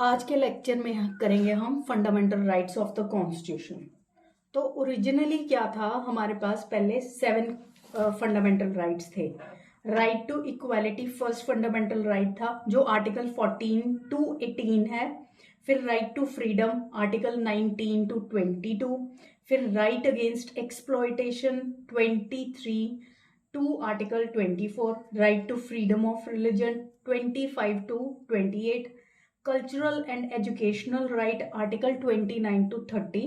आज के लेक्चर में करेंगे हम fundamental rights of the constitution. तो ओरिजिनली क्या था, हमारे पास पहले 7 फंडामेंटल राइट्स थे। Right to equality first fundamental right था, जो आर्टिकल 14 टू 18 है। फिर right to freedom article 19 to 22। फिर right against exploitation 23 to article 24। Right to freedom of religion 25 to 28। Cultural and educational right article 29 to 30।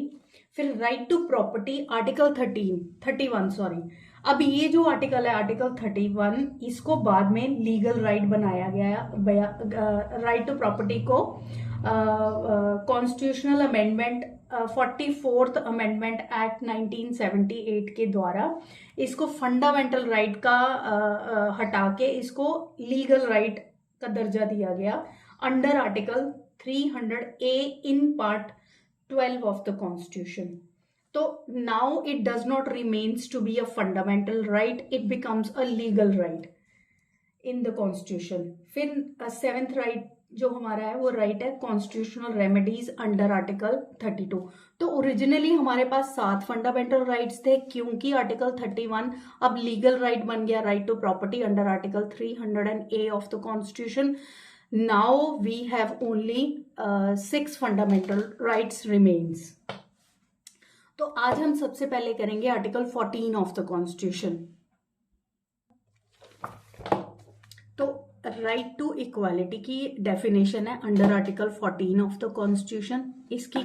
फिर right to property article 31 sorry. अब ये जो article है आर्टिकल 31, इसको बाद में लीगल राइट बनाया गया। राइट टू प्रॉपर्टी को constitutional amendment 44th amendment act 1978 के द्वारा इसको फंडामेंटल राइट का हटा के इसको लीगल राइट का दर्जा दिया गया under article 300A in part 12 of the constitution. So now it does not remains to be a fundamental right, it becomes a legal right in the constitution. फिर 7th right जो हमारा है वो right है कॉन्स्टिट्यूशनल रेमेडीज अंडर आर्टिकल 32। तो originally हमारे पास 7 fundamental rights थे, क्योंकि आर्टिकल 31 अब लीगल राइट बन गया, right to property under article 300A of the constitution. Now we have only 6 fundamental rights remains. तो आज हम सबसे पहले करेंगे आर्टिकल 14 ऑफ द कॉन्स्टिट्यूशन। तो राइट टू इक्वालिटी की डेफिनेशन है under article 14 of the constitution. इसकी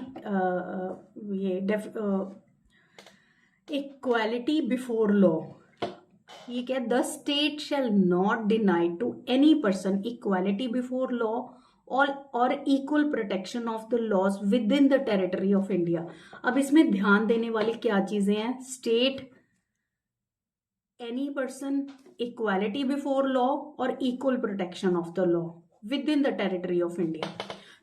इक्वालिटी बिफोर लॉ, ये क्या, the state shall not deny to any person equality before law और equal protection of the laws within the territory of India. अब इसमें ध्यान देने वाली क्या चीजें हैं, state, any person, equality before law और equal protection of the law with in the territory of India.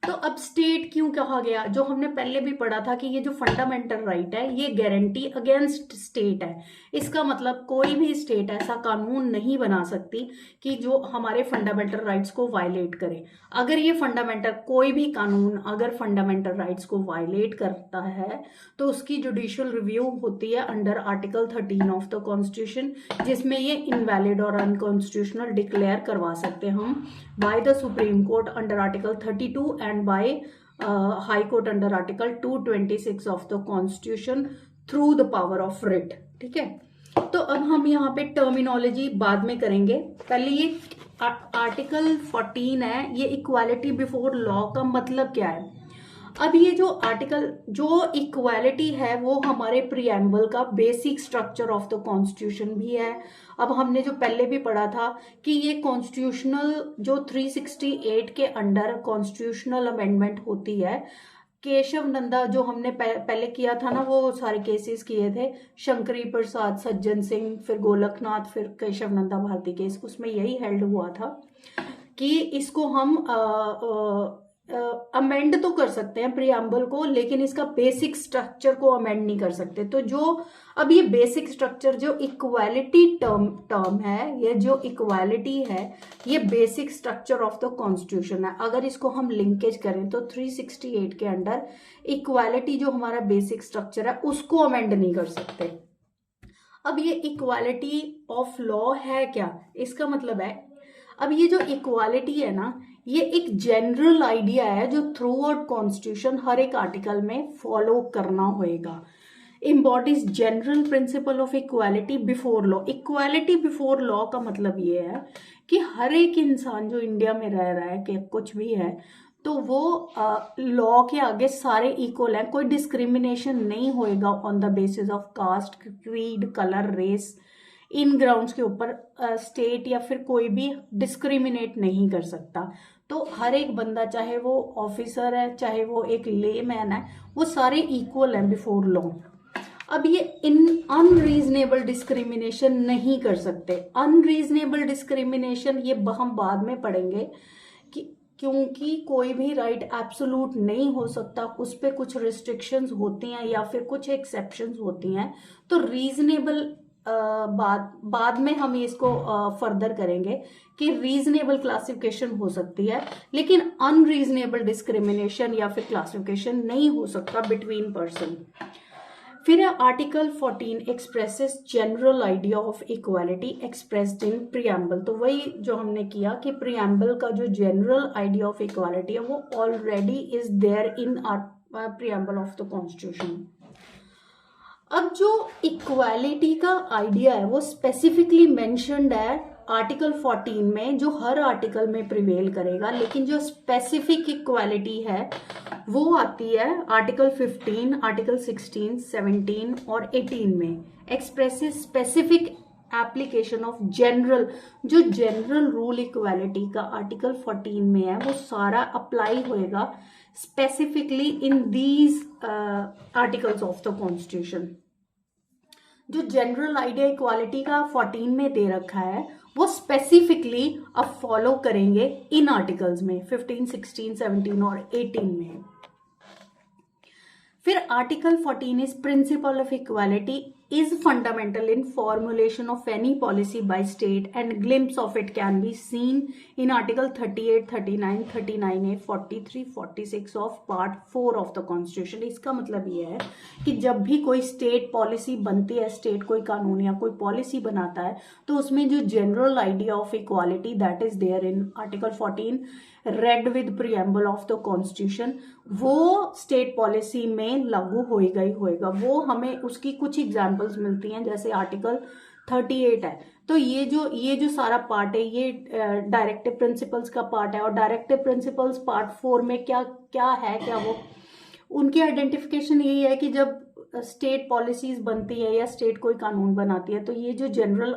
तो अब स्टेट क्यों कहा गया, जो हमने पहले भी पढ़ा था कि ये जो फंडामेंटल राइट है ये गारंटी अगेंस्ट स्टेट है। इसका मतलब कोई भी स्टेट ऐसा कानून नहीं बना सकती कि जो हमारे फंडामेंटल राइट्स को वायलेट करे। अगर ये फंडामेंटल कोई भी कानून अगर फंडामेंटल राइट्स को वायलेट करता है तो उसकी जुडिशियल रिव्यू होती है under article 13 of the constitution, जिसमें ये इनवैलिड और अनकॉन्स्टिट्यूशनल डिक्लेयर करवा सकते हैं हम by the supreme court under article 32 and by High Court under Article 226 of the Constitution through the power of writ। ठीक है, तो अब हम यहाँ पे टर्मिनोलॉजी बाद में करेंगे। पहले ये आर्टिकल 14 है, ये इक्वालिटी बिफोर लॉ का मतलब क्या है। अब ये जो आर्टिकल जो इक्वालिटी है वो हमारे प्रीएम्बल का basic structure of the constitution भी है। अब हमने जो पहले भी पढ़ा था कि ये कॉन्स्टिट्यूशनल जो 368 के अंडर कॉन्स्टिट्यूशनल अमेंडमेंट होती है, केशव नंदा जो हमने पहले किया था ना, वो सारे केसेस किए थे, शंकरी प्रसाद, सज्जन सिंह, फिर गोलकनाथ, फिर केशव नंदा भारती केस, उसमें यही हेल्ड हुआ था कि इसको हम अमेंड तो कर सकते हैं प्रीएम्बल को, लेकिन इसका बेसिक स्ट्रक्चर को अमेंड नहीं कर सकते। तो जो अब ये बेसिक स्ट्रक्चर जो इक्वालिटी टर्म है, ये जो इक्वालिटी है ये basic structure of the constitution है। अगर इसको हम लिंकेज करें तो 368 के अंडर इक्वालिटी जो हमारा बेसिक स्ट्रक्चर है उसको अमेंड नहीं कर सकते। अब ये इक्वालिटी ऑफ लॉ है क्या, इसका मतलब है अब ये जो इक्वालिटी है ना, ये एक जनरल आइडिया है जो थ्रू आउट कॉन्स्टिट्यूशन हर एक आर्टिकल में फॉलो करना होएगा। Embodies general principle of equality before law. Equality before law का मतलब ये है कि हर एक इंसान जो इंडिया में रह रहा है कि कुछ भी है तो वो लॉ के आगे सारे इक्वल हैं, कोई डिस्क्रिमिनेशन नहीं होएगा on the basis of caste, creed, colour, race, इन ग्राउंड्स के ऊपर स्टेट या फिर कोई भी डिस्क्रिमिनेट नहीं कर सकता। तो हर एक बंदा, चाहे वो ऑफिसर है चाहे वो एक लेमैन है, वो सारे इक्वल हैं बिफोर लॉ। अब ये इन अनरीजनेबल डिस्क्रिमिनेशन नहीं कर सकते। अनरीजनेबल डिस्क्रिमिनेशन ये हम बाद में पढ़ेंगे कि क्योंकि कोई भी राइट एब्सोल्यूट नहीं हो सकता, उस पर कुछ रिस्ट्रिक्शंस होती हैं या फिर कुछ एक्सेप्शंस होती हैं। तो रीजनेबल बाद में हम इसको फर्दर करेंगे कि रीजनेबल क्लासिफिकेशन हो सकती है, लेकिन अनरीजनेबल डिस्क्रिमिनेशन या फिर क्लासिफिकेशन नहीं हो सकता बिटवीन पर्सन। फिर है article 14 expresses general idea of equality expressed in preamble. तो वही जो हमने किया कि प्रियम्बल का जो जनरल आइडिया ऑफ इक्वालिटी है वो already is there in preamble of the constitution. अब जो इक्वालिटी का आइडिया है वो स्पेसिफिकली मेंशन्ड है आर्टिकल 14 में, जो हर आर्टिकल में प्रिवेल करेगा, लेकिन जो स्पेसिफिक इक्वालिटी है वो आती है आर्टिकल 15, आर्टिकल 16, 17 और 18 में। Expresses specific application of general, जो जनरल रूल इक्वालिटी का आर्टिकल 14 में है वो सारा अप्लाई होएगा specifically in these articles of the constitution. जो जनरल आइडिया इक्वालिटी का 14 में दे रखा है वो स्पेसिफिकली अब फॉलो करेंगे इन आर्टिकल्स में 15, 16, 17 और 18 में। फिर article 14 is principal of equality is fundamental in formulation of any policy by state and glimpse of it can be seen in article 38, 39, 39A, 43, 46 of part 4 of the constitution। इसका मतलब ये है कि जब भी कोई स्टेट पॉलिसी बनती है, स्टेट कोई कानून या कोई पॉलिसी बनाता है, तो उसमें जो general idea of equality that is there in article 14 read with preamble of the constitution, वो स्टेट पॉलिसी में लागू होएगा ही होएगा। वो हमें उसकी कुछ एग्जांपल्स मिलती हैं, जैसे आर्टिकल 38 है, तो ये जो सारा पार्ट है ये डायरेक्टिव प्रिंसिपल्स का पार्ट है। और डायरेक्टिव प्रिंसिपल्स पार्ट 4 में क्या है, वो उनकी आइडेंटिफिकेशन यही है कि जब स्टेट पॉलिसीज बनती है या स्टेट कोई कानून बनाती है, तो ये जो जनरल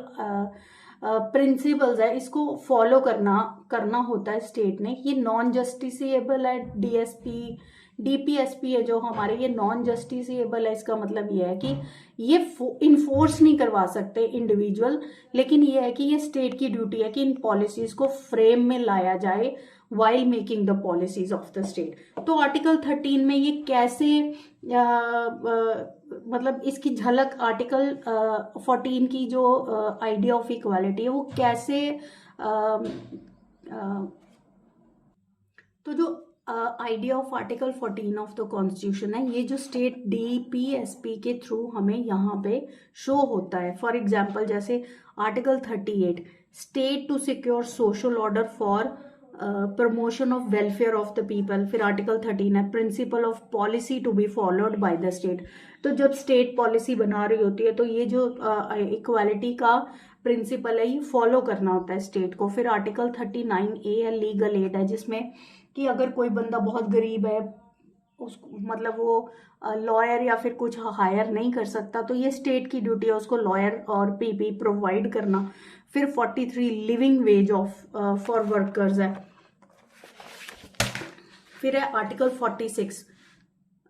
प्रिंसिपल्स है इसको फॉलो करना होता है स्टेट ने। ये नॉन जस्टिसेबल है, डीएसपी डीपीएसपी है जो हमारे, ये नॉन जस्टिसेबल है। इसका मतलब ये है कि ये इन्फोर्स नहीं करवा सकते इंडिविजुअल, लेकिन ये है कि ये स्टेट की ड्यूटी है कि इन पॉलिसीज को फ्रेम में लाया जाए while making the policies of the state. तो आर्टिकल 13 में ये कैसे मतलब इसकी झलक आर्टिकल 14 की जो आइडिया ऑफ इक्वालिटी है वो कैसे तो जो idea of article 14 of the constitution है, ये जो स्टेट डीपीएसपी के थ्रू हमें यहाँ पे शो होता है। फॉर एग्जांपल जैसे article 38 state to secure social order for promotion of welfare of the people. फिर आर्टिकल 13 है principle of policy to be followed by the state. तो जब स्टेट पॉलिसी बना रही होती है तो ये जो इक्वालिटी का प्रिंसिपल है ये फॉलो करना होता है स्टेट को। फिर आर्टिकल 39A है लीगल एड है, जिसमें कि अगर कोई बंदा बहुत गरीब है, उसको मतलब वो लॉयर या फिर कुछ हायर नहीं कर सकता, तो ये स्टेट की ड्यूटी है उसको लॉयर और पीपी प्रोवाइड करना। फिर 43 living ways of for workers है। फिर है article 46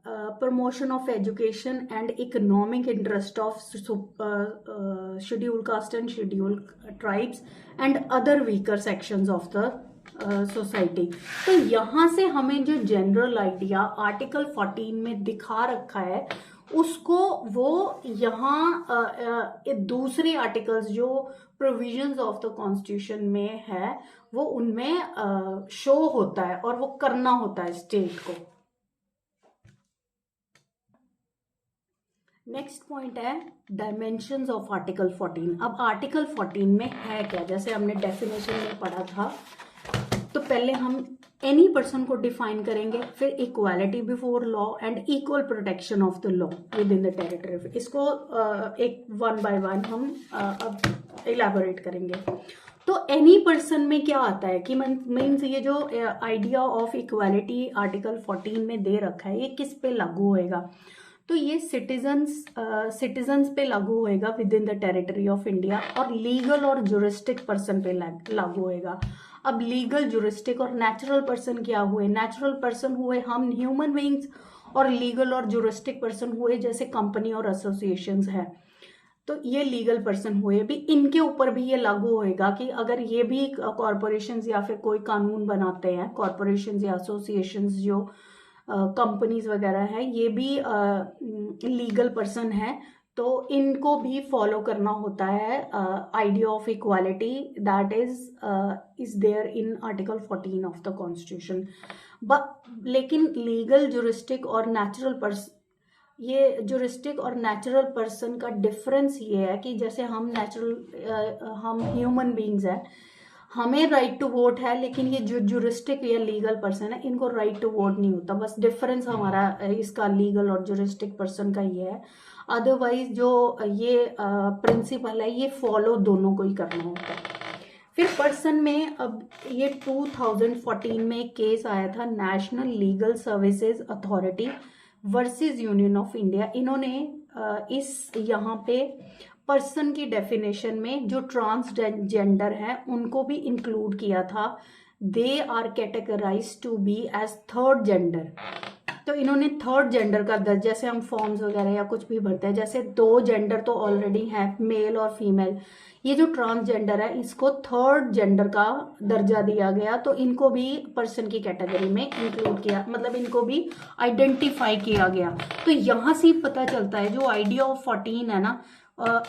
promotion of education and economic interest of schedule caste and schedule tribes and other weaker sections of the society. तो यहाँ से हमें जो जनरल आइडिया आर्टिकल 14 में दिखा रखा है उसको वो यहाँ दूसरे आर्टिकल्स जो प्रोविजंस ऑफ द कॉन्स्टिट्यूशन में है वो उनमें शो होता है और वो करना होता है स्टेट को। नेक्स्ट पॉइंट है डायमेंशंस ऑफ आर्टिकल 14। अब आर्टिकल 14 में है क्या, जैसे हमने डेफिनेशन में पढ़ा था, तो पहले हम एनी पर्सन को डिफाइन करेंगे, फिर equality before law and equal protection of the law with in the territory. इसको एक वन बाय वन हम अब इलैबोरेट करेंगे। तो एनी पर्सन में क्या आता है कि मीन्स ये जो आइडिया ऑफ इक्वालिटी आर्टिकल 14 में दे रखा है ये किस पे लागू होएगा, तो ये सिटीजन्स पे लागू होएगा with in the territory of India, और लीगल और जुरिस्टिक पर्सन पे लागू होएगा। अब लीगल, जुरिस्टिक और नेचुरल पर्सन क्या हुए? नेचुरल पर्सन हुए हम ह्यूमन बीइंग्स, और लीगल और जुरिस्टिक पर्सन हुए जैसे कंपनी और एसोसिएशंस है। तो ये लीगल पर्सन हुए भी, इनके ऊपर भी ये लागू होएगा कि अगर ये भी कॉरपोरेशंस या फिर कोई कानून बनाते हैं, कॉरपोरेशंस या एसोसिएशंस जो कंपनीज वगैरह है, ये भी लीगल पर्सन है, तो इनको भी फॉलो करना होता है। Idea of equality that is there in article 14 of the constitution. लेकिन लीगल जुरिस्टिक और नेचुरल पर्सन, ये जुरिस्टिक और नेचुरल पर्सन का डिफरेंस ये है कि जैसे हम ह्यूमन बींग्स हैं, हमें राइट टू वोट है, लेकिन ये जो जुरिस्टिक या लीगल पर्सन है इनको राइट टू वोट नहीं होता। बस डिफरेंस हमारा इसका लीगल और जुरिस्टिक पर्सन का ये है। अदरवाइज जो ये प्रिंसिपल है ये फॉलो दोनों को ही करना होता है। फिर पर्सन में अब ये 2014 में एक केस आया था, national legal services authority versus Union of India. इन्होंने इस यहाँ पे पर्सन की डेफिनेशन में जो ट्रांसजेंडर है उनको भी इंक्लूड किया था। They are categorise to be as third gender. तो इन्होंने थर्ड जेंडर का दर्जा, जैसे हम फॉर्म्स वगैरह या कुछ भी भरते हैं, जैसे 2 जेंडर तो ऑलरेडी हैं, मेल और फीमेल, ये जो ट्रांसजेंडर है इसको थर्ड जेंडर का दर्जा दिया गया। तो इनको भी पर्सन की कैटेगरी में इंक्लूड किया, मतलब इनको भी आइडेंटिफाई किया गया। तो यहाँ से पता चलता है जो आइडिया ऑफ 14 है ना,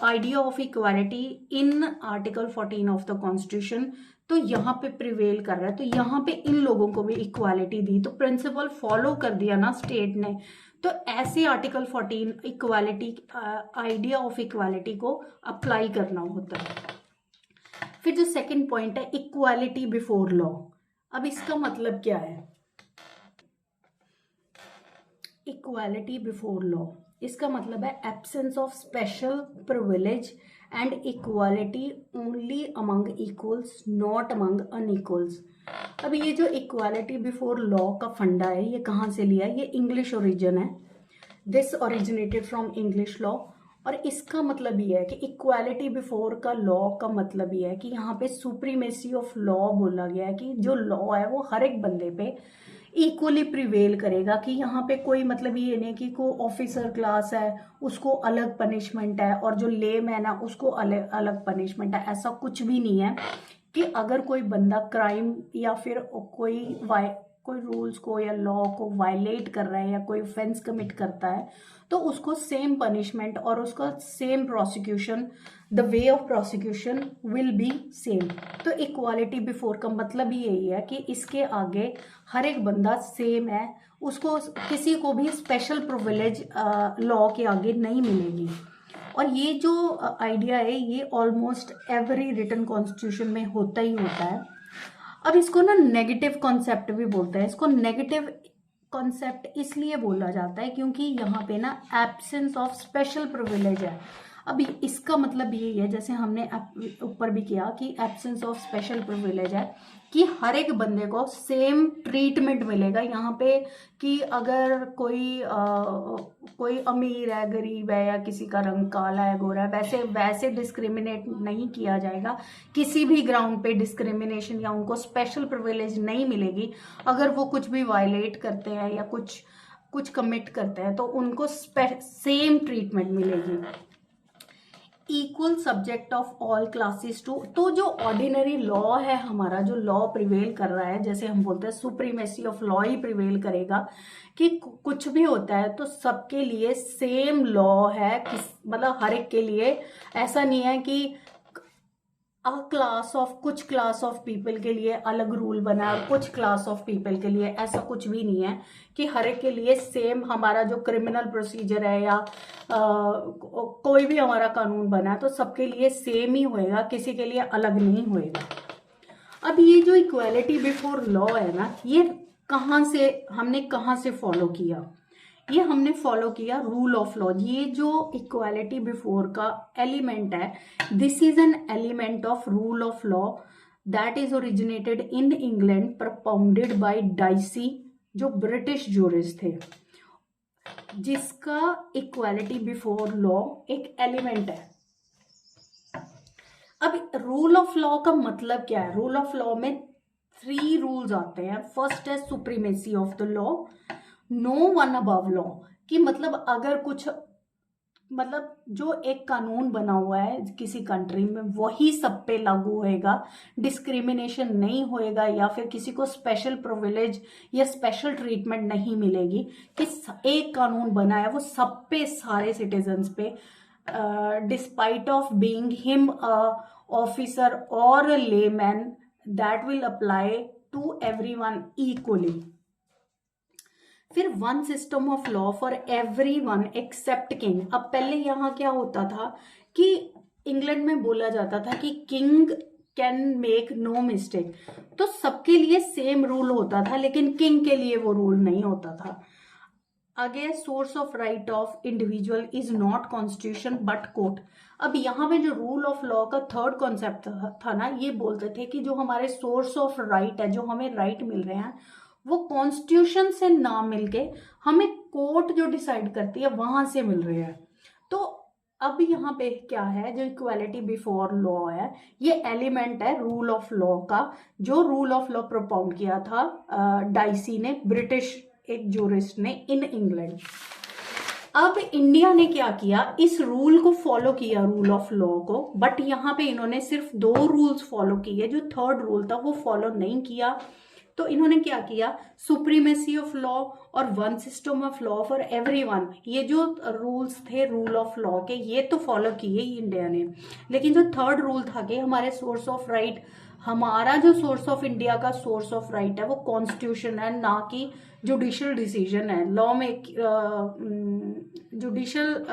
idea of equality in article 14 of the constitution, तो यहाँ पे प्रिवेल कर रहा है। तो यहाँ पे इन लोगों को भी इक्वालिटी दी, तो प्रिंसिपल फॉलो कर दिया ना स्टेट ने। तो ऐसे article 14 equality, idea of equality को अप्लाई करना होता है। फिर जो सेकंड पॉइंट है इक्वालिटी बिफोर लॉ। अब इसका मतलब क्या है इक्वालिटी बिफोर लॉ? इसका मतलब है absence of special privilege and equality only among equals, not among unequals. अब ये जो इक्वालिटी बिफोर लॉ का फंडा है ये कहाँ से लिया है? ये इंग्लिश ओरिजिन है। This originated from English law. और इसका मतलब ये है कि इक्वालिटी बिफोर का लॉ का मतलब ये है कि यहाँ पे सुप्रीमेसी ऑफ लॉ बोला गया है कि जो लॉ है वो हर एक बंदे पे इक्वली प्रिवेल करेगा। कि यहाँ पे कोई मतलब ये नहीं कि कोई ऑफिसर क्लास है उसको अलग पनिशमेंट है और जो ले मैन है उसको अलग अलग पनिशमेंट है, ऐसा कुछ भी नहीं है। कि अगर कोई बंदा क्राइम या फिर कोई रूल्स को या लॉ को वायलेट कर रहा है या कोई ऑफेंस कमिट करता है तो उसको सेम पनिशमेंट और उसका same prosecution, the way of prosecution will be same. तो इक्वालिटी बिफोर का मतलब ही यही है कि इसके आगे हर एक बंदा सेम है, उसको किसी को भी स्पेशल प्रिविलेज लॉ के आगे नहीं मिलेगी। और ये जो आइडिया है ये ऑलमोस्ट एवरी रिटन कॉन्स्टिट्यूशन में होता ही होता है। अब इसको ना नेगेटिव कॉन्सेप्ट भी बोलते हैं। इसको नेगेटिव कॉन्सेप्ट इसलिए बोला जाता है क्योंकि यहाँ पे ना एब्सेंस ऑफ स्पेशल प्रिविलेज है। अब इसका मतलब यही है, जैसे हमने ऊपर भी किया कि एब्सेंस ऑफ स्पेशल प्रिविलेज है कि हर एक बंदे को सेम ट्रीटमेंट मिलेगा यहाँ पे। कि अगर कोई अमीर है, गरीब है या किसी का रंग काला है, गोरा है, वैसे डिस्क्रिमिनेट नहीं किया जाएगा। किसी भी ग्राउंड पे डिस्क्रिमिनेशन या उनको स्पेशल प्रिविलेज नहीं मिलेगी। अगर वो कुछ भी वायलेट करते हैं या कुछ कमिट करते हैं तो उनको सेम ट्रीटमेंट मिलेगी। Equal subject of all classes to. तो जो ऑर्डिनरी लॉ है हमारा, जो लॉ प्रिवेल कर रहा है, जैसे हम बोलते हैं supremacy of law he prevail करेगा। कि कुछ भी होता है तो सबके लिए सेम लॉ है, मतलब हर एक के लिए। ऐसा नहीं है कि कुछ क्लास ऑफ पीपल के लिए अलग रूल बना है और कुछ क्लास ऑफ पीपल के लिए, ऐसा कुछ भी नहीं है। कि हर एक के लिए सेम हमारा जो क्रिमिनल प्रोसीजर है या कोई भी हमारा कानून बना है तो सबके लिए सेम ही होएगा, किसी के लिए अलग नहीं होएगा। अब ये जो इक्वालिटी बिफोर लॉ है ना, ये हमने कहाँ से फॉलो किया? ये हमने फॉलो किया रूल ऑफ लॉ। ये जो इक्वालिटी बिफोर का एलिमेंट है, this is an element of rule of law that is originated in England, propounded by Dicey, जो ब्रिटिश जूरिस्ट थे, जिसका इक्वालिटी बिफोर लॉ एक एलिमेंट है। अब रूल ऑफ लॉ का मतलब क्या है? रूल ऑफ लॉ में 3 रूल्स आते हैं। फर्स्ट है supremacy of the law, no one above law. कि मतलब अगर जो एक कानून बना हुआ है किसी कंट्री में वही सब पे लागू होएगा, डिस्क्रिमिनेशन नहीं होएगा या फिर किसी को स्पेशल प्रिविलेज या स्पेशल ट्रीटमेंट नहीं मिलेगी। कि एक कानून बना है वो सब पे, सारे सिटीजन्स पे despite of being him a officer or a layman, that will apply to everyone equally. फिर one system of law for everyone except king. अब पहले यहाँ क्या होता था कि इंग्लैंड में बोला जाता था कि king can make no mistake, तो सबके लिए सेम रूल होता था, लेकिन किंग के लिए वो रूल नहीं होता था. Again source of right of individual is not constitution but court. अब यहाँ पे जो रूल ऑफ लॉ का थर्ड कॉन्सेप्ट था ना, ये बोलते थे कि जो हमारे सोर्स ऑफ राइट है, जो हमें राइट मिल रहे हैं, वो कॉन्स्टिट्यूशन से ना मिलके हमें कोर्ट जो डिसाइड करती है वहां से मिल रहे हैं. तो अब यहाँ पे क्या है, जो इक्वालिटी बिफोर लॉ है, ये एलिमेंट है रूल ऑफ लॉ का, जो रूल ऑफ लॉ प्रोपाउंड किया था डाइसी ने, ब्रिटिश एक जूरिस्ट ने इन इंग्लैंड. अब इंडिया ने क्या किया, इस रूल को फॉलो किया, रूल ऑफ लॉ को, बट यहाँ पे इन्होंने सिर्फ 2 रूल्स फॉलो किए, जो थर्ड रूल था वो फॉलो नहीं किया. तो इन्होंने क्या किया, सुप्रीमेसी ऑफ लॉ और one system of law for everyone, ये जो रूल्स थे रूल ऑफ लॉ के, ये तो फॉलो किए ही इंडिया ने, लेकिन जो थर्ड रूल था कि हमारे सोर्स ऑफ राइट, हमारा जो सोर्स ऑफ इंडिया का सोर्स ऑफ राइट है वो कॉन्स्टिट्यूशन है, ना कि जुडिशियल डिसीजन है. लॉ में judicial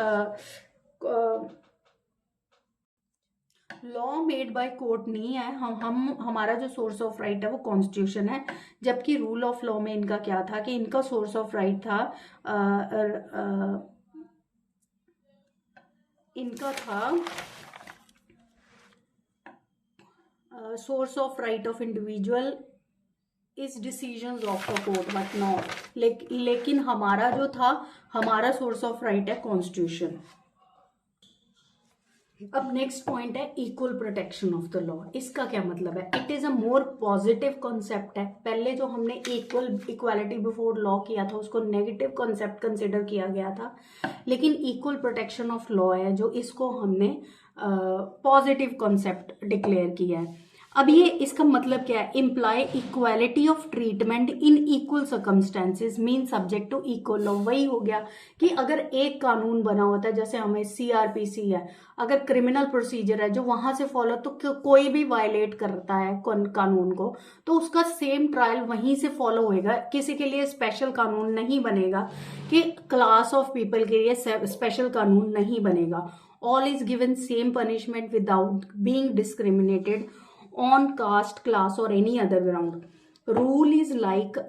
law made by court नहीं है. हम हमारा जो सोर्स ऑफ राइट है वो कॉन्स्टिट्यूशन है. जबकि रूल ऑफ लॉ में इनका क्या था कि इनका सोर्स ऑफ राइट था इनका था source of right of individual is decisions of the court but not, लेकिन हमारा जो था, हमारा सोर्स ऑफ राइट है कॉन्स्टिट्यूशन. अब नेक्स्ट पॉइंट है equal protection of the law. इसका क्या मतलब है, it is a more positive concept है. पहले जो हमने इक्वालिटी बिफोर लॉ किया था उसको नेगेटिव कॉन्सेप्ट कंसिडर किया गया था, लेकिन इक्वल प्रोटेक्शन ऑफ लॉ है जो इसको हमने पॉजिटिव कॉन्सेप्ट डिक्लेयर किया है. अब ये इसका मतलब क्या है, imply equality of treatment in equal circumstances mean subject to equal law. वही हो गया कि अगर एक कानून बना होता है, जैसे हमें सीआरपीसी है, अगर क्रिमिनल प्रोसीजर है जो वहां से फॉलो, तो कोई भी वायलेट करता है कानून को, तो उसका सेम ट्रायल वहीं से फॉलो होएगा. किसी के लिए स्पेशल कानून नहीं बनेगा, कि क्लास ऑफ पीपल के लिए स्पेशल कानून नहीं बनेगा. All is given same punishment without being discriminated on caste, class or any other ground. Rule is like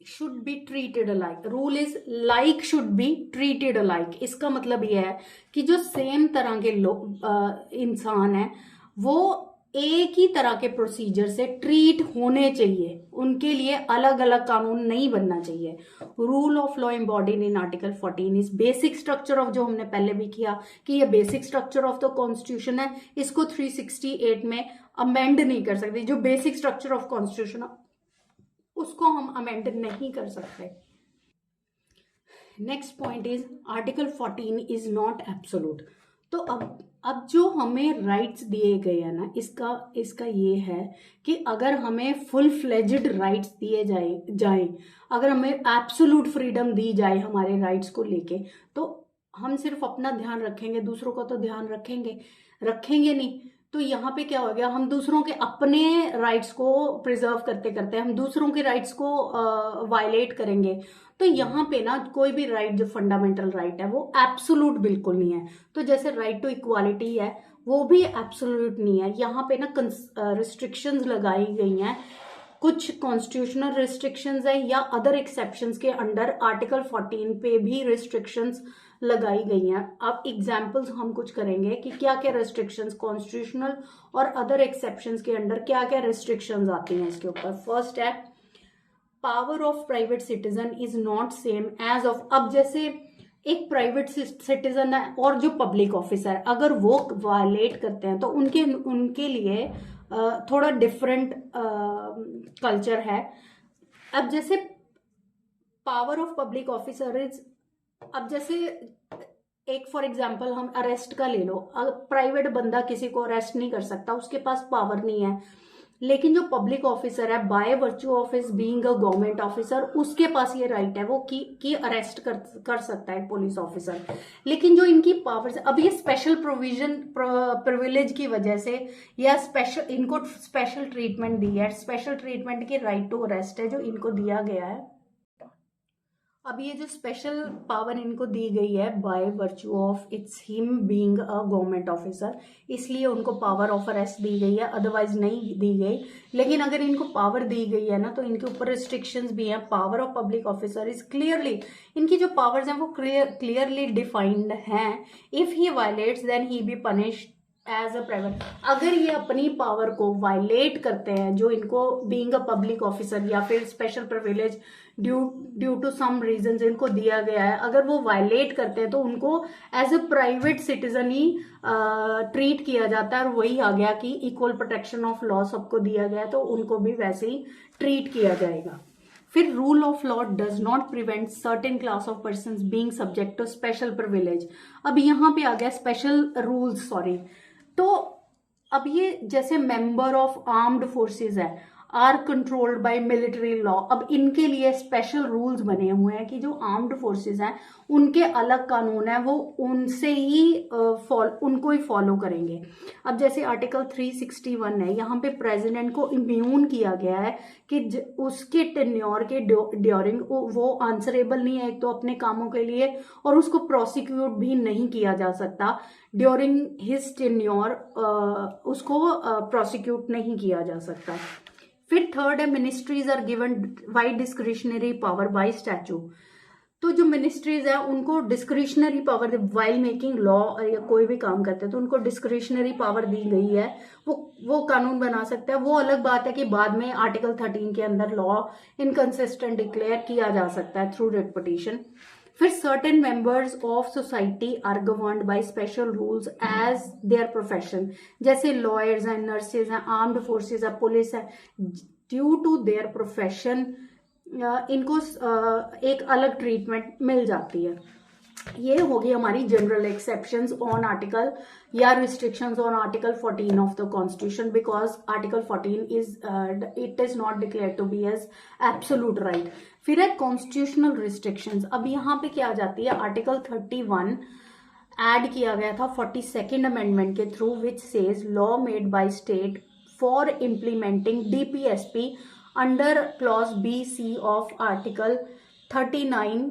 should be treated alike. Rule is like should be treated alike. इसका मतलब यह है कि जो सेम तरह के लोग इंसान हैं वो एक ही तरह के प्रोसीजर से ट्रीट होने चाहिए, उनके लिए अलग अलग कानून नहीं बनना चाहिए. Rule of law embodied in article 14 is basic structure of, जो हमने पहले भी किया कि ये basic structure of the constitution है, इसको 368 में अमेंड नहीं कर सकते. जो बेसिक स्ट्रक्चर ऑफ कॉन्स्टिट्यूशन उसको हम अमेंड नहीं कर सकते. Next point is article 14 is not absolute. तो अब जो हमें राइट्स दिए गए हैं ना, इसका ये है कि अगर हमें फुल फ्लेज्ड राइट्स दिए जाए, अगर हमें एब्सोल्यूट फ्रीडम दी जाए हमारे राइट्स को लेके, तो हम सिर्फ अपना ध्यान रखेंगे, दूसरों का तो ध्यान रखेंगे नहीं. तो यहाँ पे क्या हो गया, हम दूसरों के अपने राइट्स को प्रिजर्व करते करते हम दूसरों के राइट्स को वायलेट करेंगे. तो यहाँ पे ना कोई भी राइट जो फंडामेंटल राइट है वो एब्सोल्यूट बिल्कुल नहीं है. तो जैसे राइट टू इक्वालिटी है वो भी एब्सोल्यूट नहीं है. यहाँ पे ना रिस्ट्रिक्शंस लगाई गई हैं, कुछ कॉन्स्टिट्यूशनल रिस्ट्रिक्शंस है या अदर एक्सेप्शंस के अंडर आर्टिकल 14 पे भी रिस्ट्रिक्शंस लगाई गई हैं. अब एग्जाम्पल्स हम कुछ करेंगे कि क्या क्या रिस्ट्रिक्शंस कॉन्स्टिट्यूशनल और अदर एक्सेप्शंस के अंडर क्या क्या रिस्ट्रिक्शंस आती हैं इसके ऊपर. फर्स्ट है power of private citizen is not same as of. अब जैसे एक प्राइवेट सिटीजन है और जो पब्लिक ऑफिसर है, अगर वो वायलेट करते हैं तो उनके लिए थोड़ा डिफरेंट कल्चर है. अब जैसे power of public officer is, अब जैसे एक फॉर एग्जांपल हम अरेस्ट का ले लो, प्राइवेट बंदा किसी को अरेस्ट नहीं कर सकता, उसके पास पावर नहीं है. लेकिन जो पब्लिक ऑफिसर है by virtue of his being a government officer, उसके पास ये राइट है वो कि अरेस्ट कर सकता है पुलिस ऑफिसर। लेकिन जो इनकी पावर्स, अब ये स्पेशल प्रोविजन प्रिविलेज की वजह से या स्पेशल, इनको स्पेशल ट्रीटमेंट दी है, स्पेशल ट्रीटमेंट की राइट टू अरेस्ट है जो इनको दिया गया है। अब ये जो स्पेशल पावर इनको दी गई है by virtue of its him being a government officer, इसलिए उनको पावर ऑफ अरेस्ट दी गई है, अदरवाइज नहीं दी गई। लेकिन अगर इनको पावर दी गई है ना, तो इनके ऊपर रिस्ट्रिक्शंस भी हैं। Power of public officer is clearly, इनकी जो पावर्स हैं वो क्लियरली डिफाइंड हैं। If he violates then he be punished as a private. अगर ये अपनी पावर को वायलेट करते हैं, जो इनको बीइंग अ पब्लिक ऑफिसर या फिर special privilege due to some reason इनको दिया गया है, अगर वो वायलेट करते हैं तो उनको एज अ प्राइवेट सिटीजन ही ट्रीट किया जाता है। और वही आ गया कि इक्वल प्रोटेक्शन ऑफ लॉ सबको दिया गया है, तो उनको भी वैसे ही ट्रीट किया जाएगा। फिर rule of law does not prevent certain class of person being subject to special privilege. अब यहाँ पे आ गया स्पेशल रूल्स, सॉरी। तो अब ये जैसे मेंबर ऑफ आर्म्ड फोर्सेस है, are controlled by military law. अब इनके लिए स्पेशल रूल्स बने हुए हैं कि जो आर्म्ड फोर्सेस हैं उनके अलग कानून है, वो उनसे ही उनको ही फॉलो करेंगे। अब जैसे आर्टिकल 361 है, यहाँ पे प्रेसिडेंट को इम्यून किया गया है कि उसके टेन्योर के ड्यूरिंग वो आंसरेबल नहीं है एक तो अपने कामों के लिए, और उसको प्रोसिक्यूट भी नहीं किया जा सकता ड्यूरिंग हिज टेन्योर, उसको प्रोसिक्यूट नहीं किया जा सकता। फिर थर्ड है ministries are given wide discretionary power by statute. तो जो मिनिस्ट्रीज है उनको discretionary power, while making law या कोई भी काम करते हैं तो उनको डिस्क्रिशनरी पावर दी गई है, वो कानून बना सकते हैं। वो अलग बात है कि बाद में आर्टिकल 13 के अंदर लॉ इनकंसिस्टेंट डिक्लेयर किया जा सकता है थ्रू रिट पिटीशन। फिर certain members of society are governed by special rules as their profession, जैसे लॉयर्स हैं, नर्सेज हैं, आर्म्ड फोर्सेज है, पुलिस है, ड्यू टू देयर प्रोफेशन इनको एक अलग ट्रीटमेंट मिल जाती है। ये होगी हमारी जनरल एक्सेप्शंस ऑन आर्टिकल या restrictions on article 14 of the constitution, because article 14 it is not declare to be as absolute right. फिर है कॉन्स्टिट्यूशनल रिस्ट्रिक्शंस। अब यहाँ पे क्या आ जाती है, आर्टिकल 31 ऐड किया गया था 42nd अमेंडमेंट के through, which says law made by state for implementing DPSP under clause B C of article 39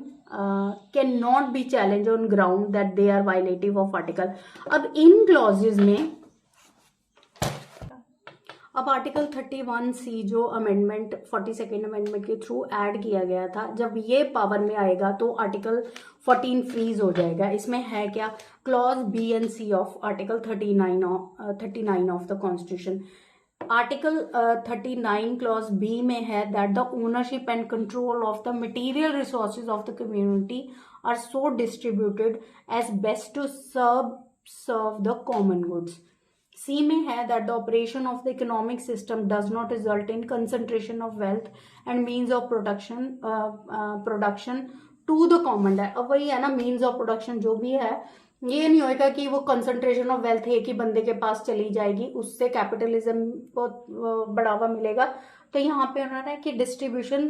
can not be challenge on ground that they are violative of article. अब इन clauses में, अब article 31C जो amendment 42nd amendment के through add किया गया था, जब ये पावर में आएगा तो आर्टिकल 14 फ्रीज हो जाएगा। इसमें है क्या, clause B and C of article 39 of the constitution. Article 39 clause B में है that the ownership and control of the material resources of the community are so distributed as best to serve the common goods. C में है that the operation of the economic system does not result in concentration of wealth and means of production to the common है। अब वही है ना, means of production जो भी है, ये नहीं होएगा कि वो कंसंट्रेशन ऑफ वेल्थ एक ही बंदे के पास चली जाएगी, उससे कैपिटलिज्म को बढ़ावा मिलेगा। तो यहाँ पे होना है कि distribution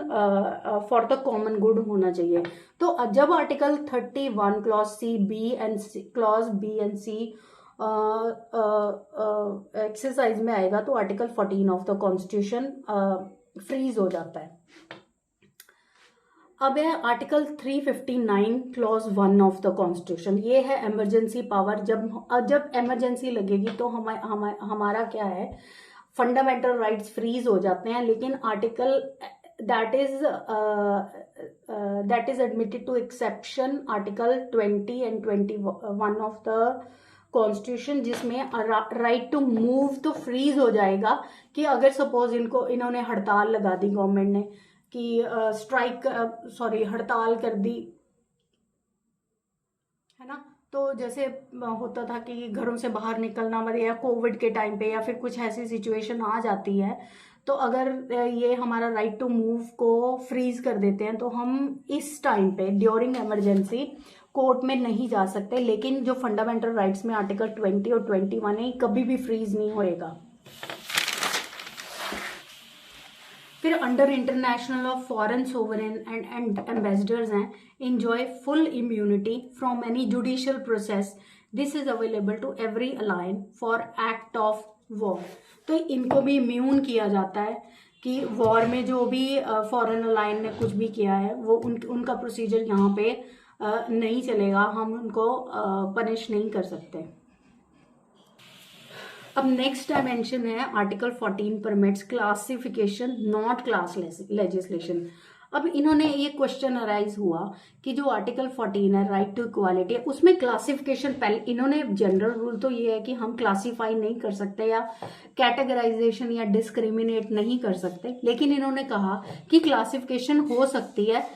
for the common good होना चाहिए। तो जब article 31 clause B and C exercise में आएगा तो article 14 of the constitution freeze हो जाता है। अब है article 359 clause 1 of the constitution, ये है इमरजेंसी पावर। जब इमरजेंसी लगेगी तो हमारा क्या है, फंडामेंटल राइट्स फ्रीज हो जाते हैं। लेकिन article that is admitted to exception article 20 and 21 of the constitution, जिसमें राइट टू मूव तो फ्रीज हो जाएगा कि अगर सपोज इन्होंने हड़ताल लगा दी, गवर्नमेंट ने कि हड़ताल कर दी है ना, तो जैसे होता था कि घरों से बाहर निकलना मत, या कोविड के टाइम पे या फिर कुछ ऐसी सिचुएशन आ जाती है, तो अगर ये हमारा राइट टू मूव को फ्रीज कर देते हैं तो हम इस टाइम पे ड्यूरिंग इमरजेंसी कोर्ट में नहीं जा सकते। लेकिन जो फंडामेंटल राइट्स में आर्टिकल 20 और 21 है, कभी भी फ्रीज नहीं होएगा। फिर under international of foreign sovereign and ambassadors हैं, enjoy full immunity from any judicial process, this is available to every alien for act of war. तो इनको भी इम्यून किया जाता है कि वॉर में जो भी फॉरेन अलायन ने कुछ भी किया है वो उनका प्रोसीजर यहाँ पे नहीं चलेगा, हम उनको पनिश नहीं कर सकते। अब नेक्स्ट डायमेंशन है article 14 permits classification not class legislation. अब इन्होंने ये क्वेश्चन अराइज हुआ कि जो आर्टिकल 14 है राइट टू इक्वालिटी, उसमें क्लासिफिकेशन पहले इन्होंने जनरल रूल तो ये है कि हम क्लासिफाई नहीं कर सकते या कैटेगराइजेशन या डिस्क्रिमिनेट नहीं कर सकते, लेकिन इन्होंने कहा कि क्लासिफिकेशन हो सकती है,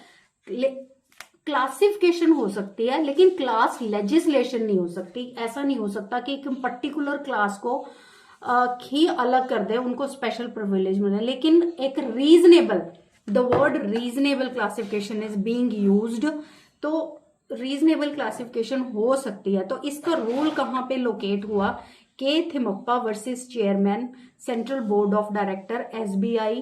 क्लासिफिकेशन हो सकती है लेकिन क्लास लेजिस्लेशन नहीं हो सकती। ऐसा नहीं हो सकता कि एक पर्टिकुलर क्लास को ही अलग कर दे, उनको स्पेशल प्रिविलेज मिले, लेकिन एक reasonable, the word reasonable classification is being used, तो रीजनेबल क्लासिफिकेशन हो सकती है। तो इसका रूल कहाँ पे लोकेट हुआ, के Thimmappa versus chairman central board of director SBI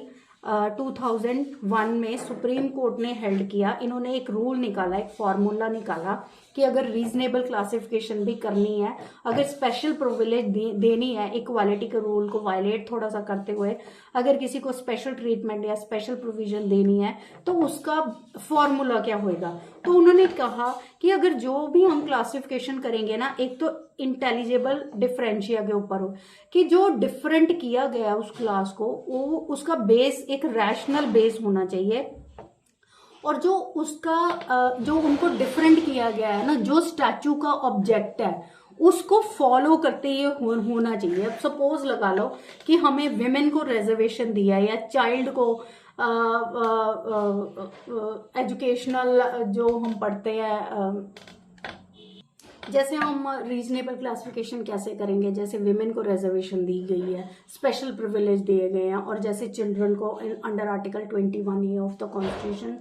2001 में सुप्रीम कोर्ट ने हेल्ड किया। इन्होंने एक रूल निकाला, एक फॉर्मूला निकाला कि अगर रीजनेबल क्लासिफिकेशन भी करनी है, अगर स्पेशल प्रिविलेज देनी है इक्वालिटी के रूल को वायलेट थोड़ा सा करते हुए, अगर किसी को स्पेशल ट्रीटमेंट या स्पेशल प्रोविजन देनी है तो उसका फॉर्मूला क्या होएगा। तो उन्होंने कहा कि अगर जो भी हम क्लासिफिकेशन करेंगे ना, एक तो इंटेलिजिबल डिफरेंशिया के ऊपर हो कि जो डिफरेंट किया गया उस क्लास को, वो उसका बेस एक रैशनल बेस होना चाहिए, और जो उसका जो उनको डिफरेंट किया गया है ना, जो स्टैचू का ऑब्जेक्ट है उसको फॉलो करते ये होना चाहिए। अब सपोज लगा लो कि हमें विमेन को रिजर्वेशन दिया है या चाइल्ड को एजुकेशनल जो हम पढ़ते हैं, जैसे हम रीजनेबल क्लासिफिकेशन कैसे करेंगे, जैसे विमेन को रिजर्वेशन दी गई है, स्पेशल प्रिविलेज दिए गए हैं, और जैसे चिल्ड्रन को under article 21A of the constitution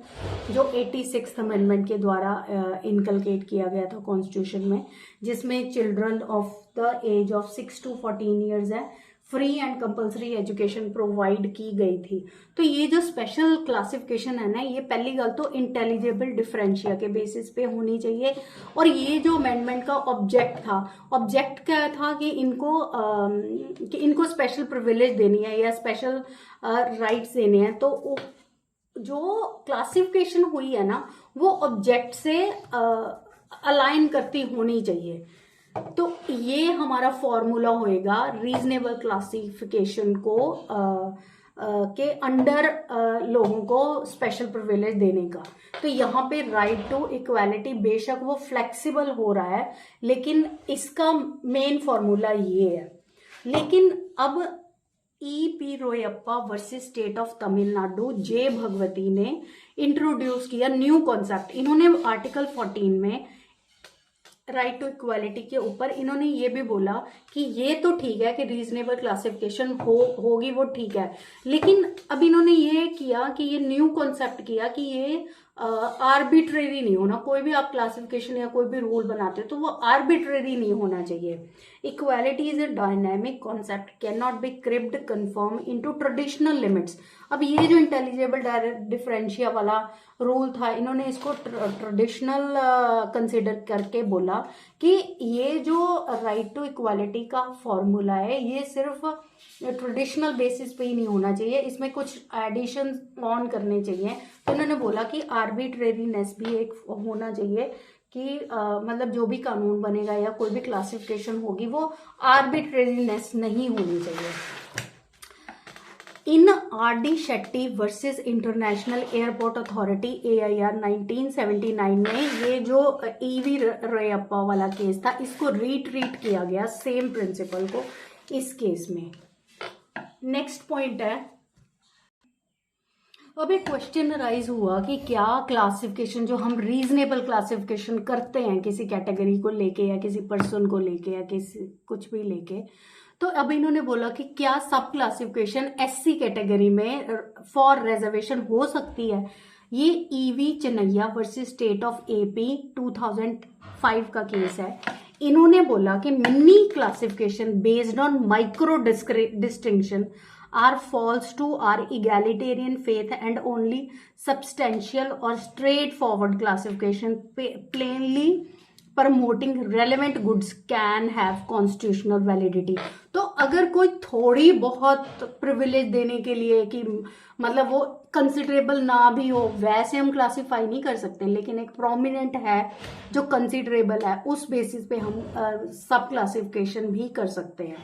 जो 86th अमेंडमेंट के द्वारा इनकलकेट किया गया था कॉन्स्टिट्यूशन में, जिसमें children of the age of 6 to 14 years है, free and compulsory education provide की गई थी। तो ये जो स्पेशल क्लासिफिकेशन है ना, ये पहली गल तो इंटेलिजिबल डिफरेंशिया के बेसिस पे होनी चाहिए। और ये जो अमेंडमेंट का ऑब्जेक्ट था, ऑब्जेक्ट क्या था कि इनको स्पेशल प्रिविलेज देनी है या स्पेशल राइट्स देने हैं, तो जो क्लासिफिकेशन हुई है ना वो ऑब्जेक्ट से अलाइन करती होनी चाहिए। तो ये हमारा फॉर्मूला होएगा रीजनेबल क्लासिफिकेशन को के अंडर लोगों को स्पेशल प्रिविलेज देने का। तो यहाँ पे राइट टू इक्वालिटी बेशक वो फ्लेक्सिबल हो रहा है, लेकिन इसका मेन फॉर्मूला ये है। लेकिन अब E.P. Royappa versus state of Tamil Nadu, J Bhagwati ने इंट्रोड्यूस किया न्यू कॉन्सेप्ट। इन्होंने आर्टिकल 14 में राइट टू इक्वालिटी के ऊपर इन्होंने ये भी बोला कि ये तो ठीक है कि रीजनेबल क्लासिफिकेशन होगी, वो ठीक है, लेकिन अब इन्होंने ये किया कि ये न्यू कॉन्सेप्ट किया कि ये आर्बिट्रेरी नहीं होना। कोई भी आप क्लासिफिकेशन या कोई भी रूल बनाते हो तो वो आर्बिट्रेरी नहीं होना चाहिए। Equality is a dynamic concept, can not be cribbed confirm into traditional limits. अब ये जो इंटेलिजिबल डिफरेंशिया वाला रूल था, इन्होंने इसको ट्रेडिशनल कंसिडर करके बोला कि ये जो राइट टू इक्वालिटी का फॉर्मूला है ये सिर्फ ट्रेडिशनल बेसिस पे ही नहीं होना चाहिए, इसमें कुछ एडिशन ऑन करने चाहिए। तो इन्होंने बोला कि आर्बिट्रेरीनेस भी एक होना चाहिए कि मतलब जो भी कानून बनेगा या कोई भी क्लासिफिकेशन होगी वो आर्बिट्रेरीनेस नहीं होनी चाहिए। इन R.D. Shetty versus international airport authority AIR 1979 में ये जो E.V. रोयप्पा वाला केस था, इसको रीट्रीट किया गया सेम प्रिंसिपल को इस केस में। नेक्स्ट पॉइंट है, अब एक क्वेश्चन राइज हुआ कि क्या क्लासिफिकेशन जो हम रीजनेबल क्लासिफिकेशन करते हैं किसी कैटेगरी को लेके या किसी पर्सन को लेके या किसी कुछ भी लेके, तो अब इन्होंने बोला कि क्या सब क्लासिफिकेशन SC कैटेगरी में फॉर रिजर्वेशन हो सकती है। ये E.V. Chennaiah versus state of AP 2005 का केस है। इन्होंने बोला कि mini classification based on micro distinction are false to our egalitarian faith and only substantial or straightforward classification plainly promoting relevant goods can have constitutional validity। तो अगर कोई थोड़ी बहुत प्रिविलेज देने के लिए कि मतलब वो कंसिडरेबल ना भी हो, वैसे हम क्लासिफाई नहीं कर सकते, लेकिन एक प्रोमिनेंट है जो कंसिडरेबल है, उस बेसिस पे हम सब क्लासिफिकेशन भी कर सकते हैं।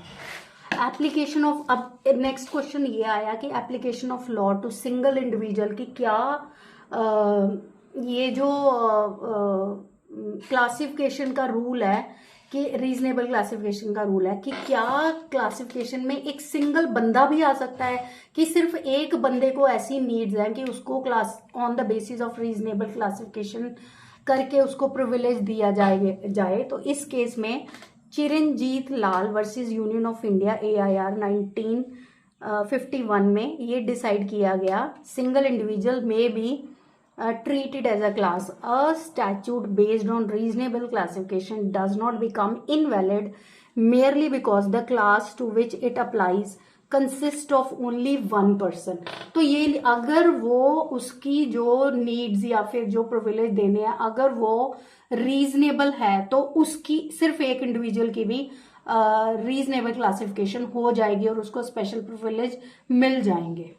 एप्लीकेशन ऑफ, अब नेक्स्ट क्वेश्चन ये आया कि application of law to single individual की क्या ये जो क्लासिफिकेशन का रूल है कि रीजनेबल क्लासिफिकेशन का रूल है कि क्या क्लासिफिकेशन में एक सिंगल बंदा भी आ सकता है, कि सिर्फ एक बंदे को ऐसी नीड्स हैं कि उसको class on the basis of reasonable classification करके उसको प्रिविलेज दिया जाए। तो इस केस में Chiranjit Lal versus Union of India AIR 1951 में ये डिसाइड किया गया, सिंगल इंडिविजुअल में भी treated as a class. A statute based on reasonable classification does not become invalid merely because the class to which it applies consists of only one person। तो ये अगर वो उसकी जो नीड्स या फिर जो प्रिविलेज देने हैं अगर वो रीजनेबल है तो उसकी सिर्फ एक इंडिविजुअल की भी रीजनेबल क्लासिफिकेशन हो जाएगी और उसको स्पेशल प्रिविलेज मिल जाएंगे।